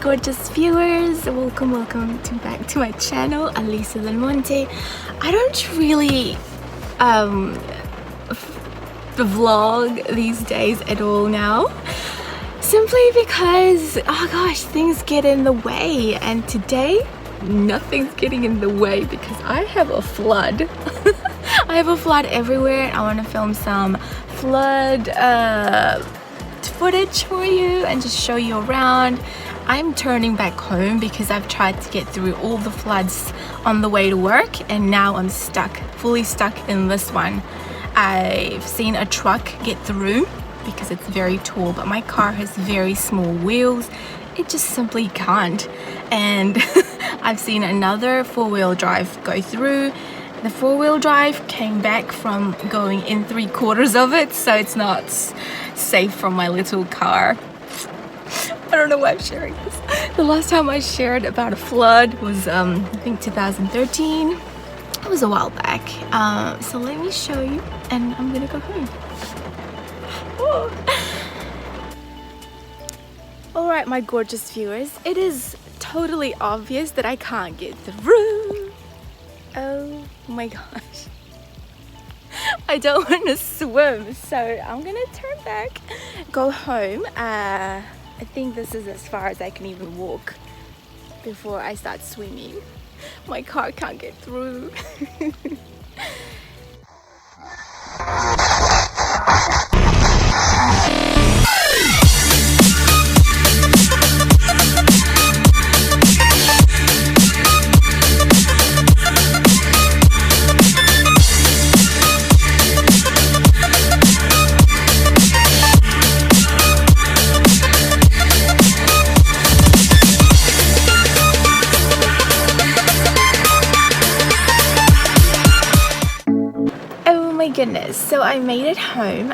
gorgeous viewers, welcome back to my channel, Alisa Del Monte. I don't really vlog these days at all now, simply because, oh gosh, things get in the way, and today nothing's getting in the way because I have a flood. I have a flood everywhere. I want to film some flood footage for you and just show you around. I'm turning back home because I've tried to get through all the floods on the way to work, and now I'm stuck, fully stuck in this one. I've seen a truck get through because it's very tall, but my car has very small wheels. It just simply can't. And I've seen another four-wheel drive go through. The four-wheel drive came back from going in 3/4 of it, so it's not safe from my little car. I don't know why I'm sharing this. The last time I shared about a flood was I think 2013. It was a while back. So let me show you, and I'm gonna go home. Oh. Alright, my gorgeous viewers, it is totally obvious that I can't get through. Oh my gosh. I don't want to swim, so I'm gonna turn back, go home. I think this is as far as I can even walk before I start swimming. My car can't get through. Goodness, so I made it home.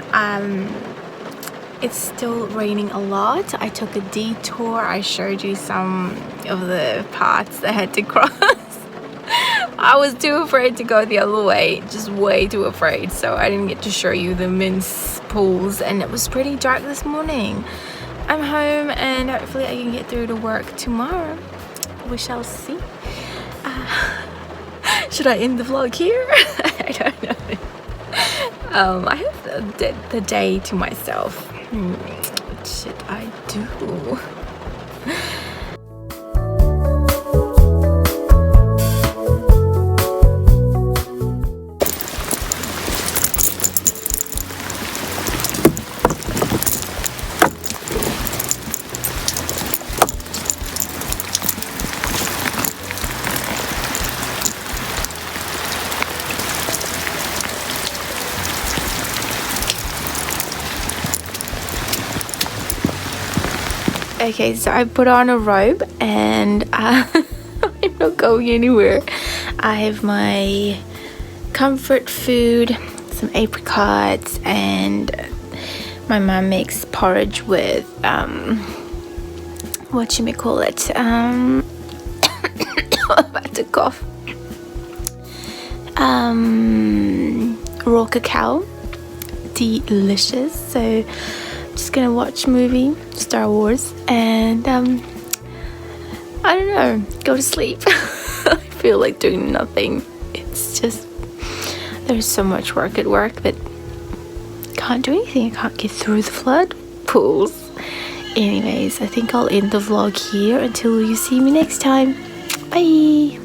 It's still raining a lot. I took a detour. I showed you some of the paths I had to cross. I was too afraid to go the other way, just way too afraid, so I didn't get to show you the men's pools, and it was pretty dark this morning. I'm home, and hopefully I can get through to work tomorrow. We shall see. Should I end the vlog here? I don't know. I have the day to myself. What should I do? Okay, so I put on a robe and I'm not going anywhere. I have my comfort food, some apricots, and my mom makes porridge with whatchamacallit. I'm about to cough. Raw cacao, delicious. So just gonna watch a movie, Star Wars, and I don't know, go to sleep. I feel like doing nothing. It's just, there's so much work at work, but can't do anything. I can't get through the flood pools. Anyways, I think I'll end the vlog here until you see me next time. Bye.